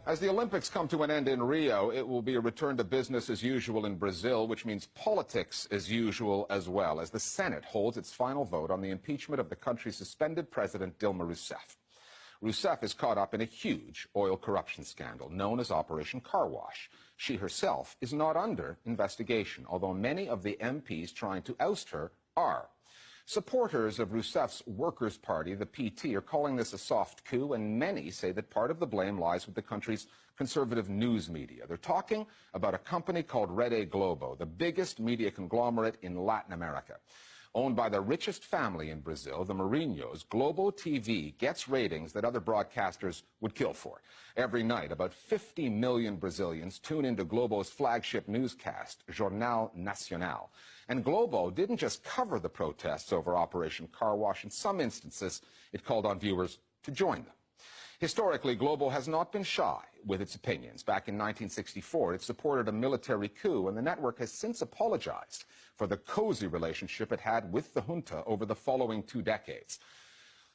As the Olympics come to an end in Rio, it will be a return to business as usual in Brazil, which means politics as usual as well, as the Senate holds its final vote on the impeachment of the country's suspended president, Dilma Rousseff. Rousseff is caught up in a huge oil corruption scandal known as Operation Car Wash. She herself is not under investigation, although many of the MPs trying to oust her are. Supporters of Rousseff's Workers' Party, the PT, are calling this a soft coup, and many say that part of the blame lies with the country's conservative news media. They're talking about a company called Rede Globo, the biggest media conglomerate in Latin America. Owned by the richest family in Brazil, the Marinhos, Globo TV gets ratings that other broadcasters would kill for. Every night, about 50 million Brazilians tune into Globo's flagship newscast, Jornal Nacional. And Globo didn't just cover the protests over Operation Car Wash. In some instances, it called on viewers to join them. Historically, Globo has not been shy with its opinions. Back in 1964, it supported a military coup, and the network has since apologized for the cozy relationship it had with the junta over the following 2 decades.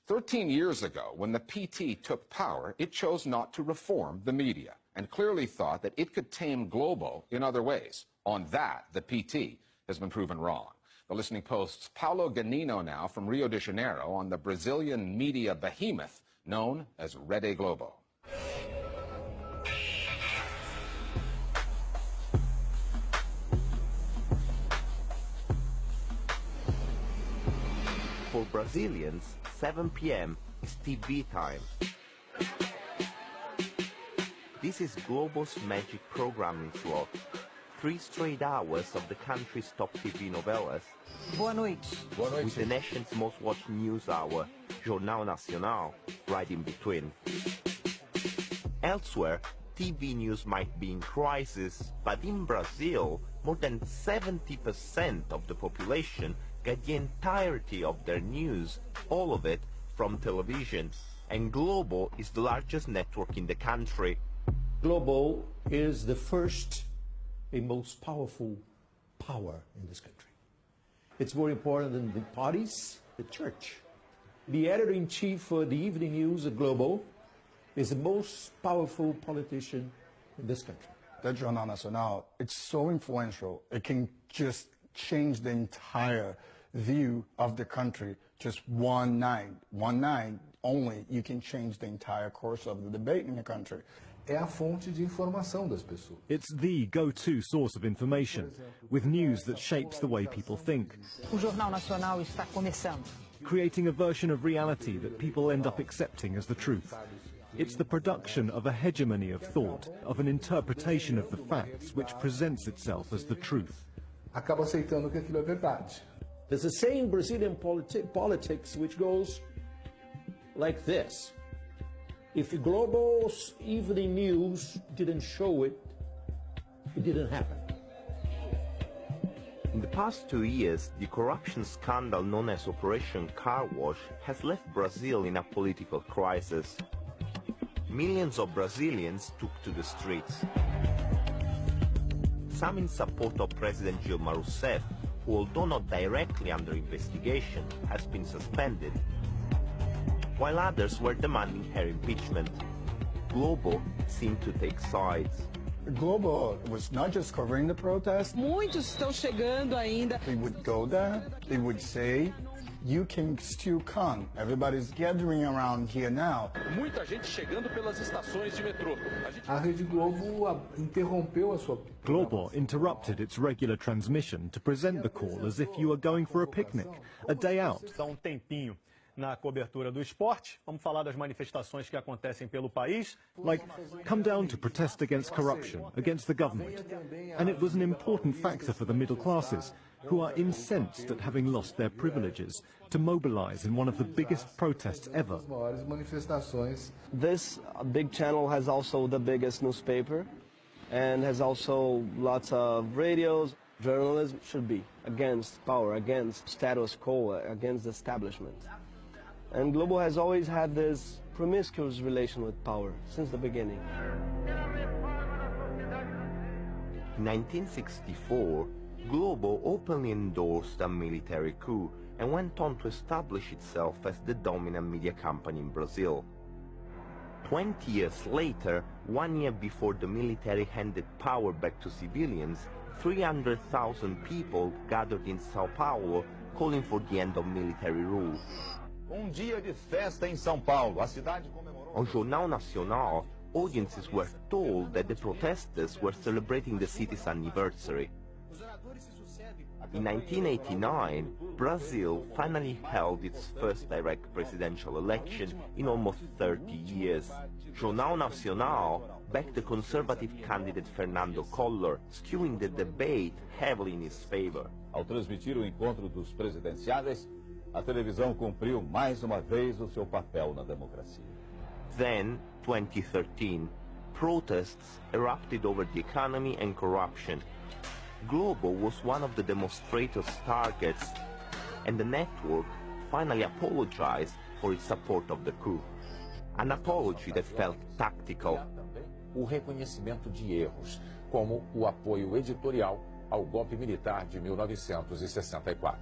13 years ago, when the PT took power, it chose not to reform the media and clearly thought that it could tame Globo in other ways. On that, the PT has been proven wrong. The Listening Post's Paulo Ganino now from Rio de Janeiro on the Brazilian media behemoth known as Rede Globo. For Brazilians, 7 p.m. is TV time. This is Globo's magic programming slot. 3 straight hours of the country's top TV novelas. Boa noite. Boa noite. With the nation's most watched news hour, Jornal Nacional, right in between. Elsewhere, TV news might be in crisis, but in Brazil, more than 70% of the population get the entirety of their news, all of it from television. And Globo is the largest network in the country. Globo is the first and most powerful power in this country. It's more important than the parties, the church. The editor-in-chief for the evening news at Globo is the most powerful politician in this country. The Jornal Nacional, it's so influential. It can just change the entire view of the country. Just one night only, you can change the entire course of the debate in the country. É a fonte de informação das pessoas. It's the go-to source of information, with news that shapes the way people think. O Jornal Nacional está começando. Creating a version of reality that people end up accepting as the truth. It's the production of a hegemony of thought, of an interpretation of the facts which presents itself as the truth. Acaba aceitando que aquilo é verdade. There's a saying in Brazilian politics which goes like this. If Globo's evening news didn't show it, it didn't happen. In the past 2 years, the corruption scandal known as Operation Car Wash has left Brazil in a political crisis. Millions of Brazilians took to the streets. Some in support of President Dilma Rousseff, who, although not directly under investigation, has been suspended, while others were demanding her impeachment. Globo seemed to take sides. Globo was not just covering the protest. Muitos estão chegando ainda. They would go there, they would say, you can still come. Everybody's gathering around here now. Muita gente chegando pelas estações de metrô. A Rede Globo interrompeu a sua... Globo interrupted its regular transmission to present the call as if you were going for a picnic, a day out. Dá tempinho na cobertura do esporte. Vamos falar das manifestações que acontecem pelo país. Like, come down to protest against corruption, against the government. And it was an important factor for the middle classes, who are incensed at having lost their privileges, to mobilize in one of the biggest protests ever. This big channel has also the biggest newspaper and has also lots of radios. Journalism should be against power, against status quo, against the establishment. And Globo has always had this promiscuous relation with power since the beginning. In 1964, Globo openly endorsed a military coup and went on to establish itself as the dominant media company in Brazil. 20 years later, 1 year before the military handed power back to civilians, 300,000 people gathered in São Paulo calling for the end of military rule. Dia de festa em São Paulo. A cidade comemorou. On Jornal Nacional, audiences were told that the protesters were celebrating the city's anniversary. In 1989, Brazil finally held its first direct presidential election in almost 30 years. Jornal Nacional backed the conservative candidate Fernando Collor, skewing the debate heavily in his favor. Ao transmitir o encontro dos presidenciáveis, a televisão cumpriu mais uma vez o seu papel na democracia. Then, 2013, protests erupted over the economy and corruption. Globo was one of the demonstrators' targets, and the network finally apologized for its support of the coup. An apology that felt tactical. O reconhecimento de erros, como o apoio editorial ao golpe militar de 1964.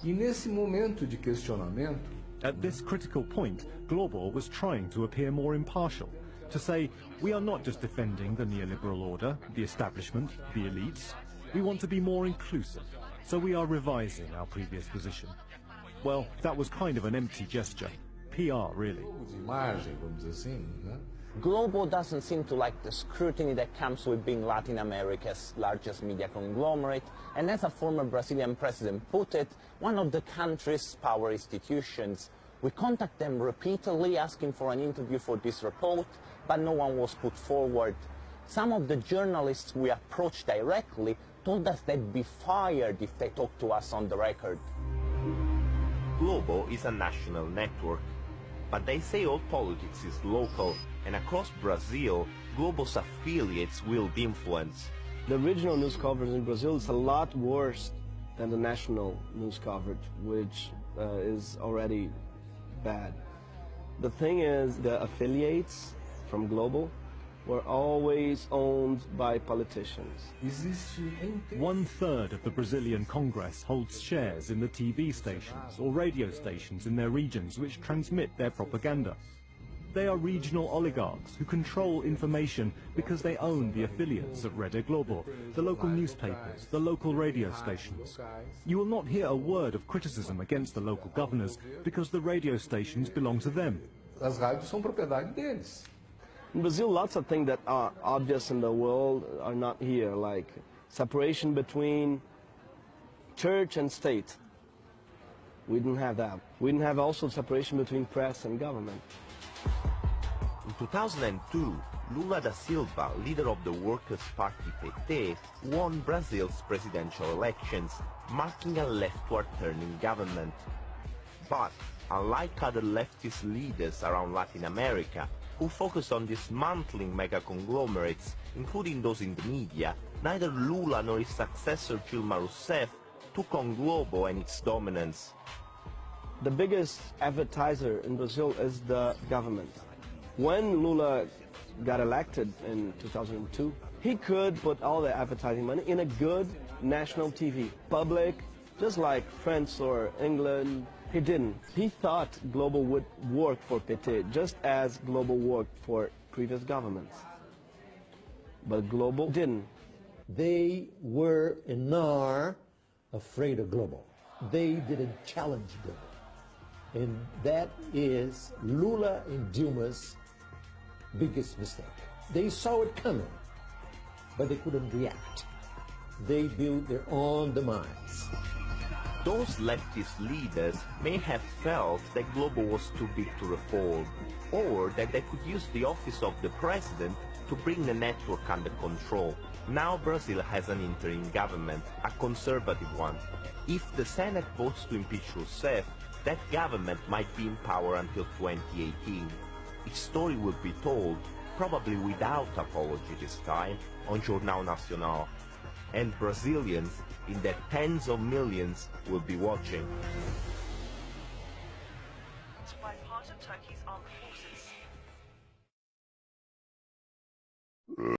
E nesse momento de questionamento, at this critical point, Globo was trying to appear more impartial, to say, we are not just defending the neoliberal order, the establishment, the elites. We want to be more inclusive, so we are revising our previous position. Well, that was kind of an empty gesture. PR, really. Globo doesn't seem to like the scrutiny that comes with being Latin America's largest media conglomerate, and as a former Brazilian president put it, one of the country's power institutions. We contacted them repeatedly asking for an interview for this report, but no one was put forward. Some of the journalists we approached directly told us they'd be fired if they talked to us on the record. Globo is a national network, but they say all politics is local, and across Brazil, Globo's affiliates will be influenced. The regional news coverage in Brazil is a lot worse than the national news coverage, which is already bad. The thing is, the affiliates from Globo were always owned by politicians. 1/3 of the Brazilian Congress holds shares in the TV stations or radio stations in their regions which transmit their propaganda. They are regional oligarchs who control information because they own the affiliates of Rede Globo, the local newspapers, the local radio stations. You will not hear a word of criticism against the local governors because the radio stations belong to them. As rádios são propriedade deles. In Brazil, lots of things that are obvious in the world are not here, like separation between church and state. We didn't have that. We didn't have also separation between press and government. In 2002, Lula da Silva, leader of the Workers' Party PT, won Brazil's presidential elections, marking a leftward turning government. But, unlike other leftist leaders around Latin America, who focused on dismantling mega-conglomerates, including those in the media, neither Lula nor his successor Dilma Rousseff took on Globo and its dominance. The biggest advertiser in Brazil is the government. When Lula got elected in 2002, he could put all the advertising money in a good national TV, public, just like France or England. He didn't. He thought Globo would work for PT, just as Globo worked for previous governments. But Globo didn't. They were and are afraid of Globo. They didn't challenge Globo. And that is Lula and Dilma's biggest mistake. They saw it coming, but they couldn't react. They built their own demise. Those leftist leaders may have felt that Globo was too big to reform, or that they could use the office of the president to bring the network under control. Now Brazil has an interim government, a conservative one. If the Senate votes to impeach Rousseff, that government might be in power until 2018. Its story will be told, probably without apology this time, on Jornal Nacional. And Brazilians, in their tens of millions, will be watching. Why part of Turkey's armed forces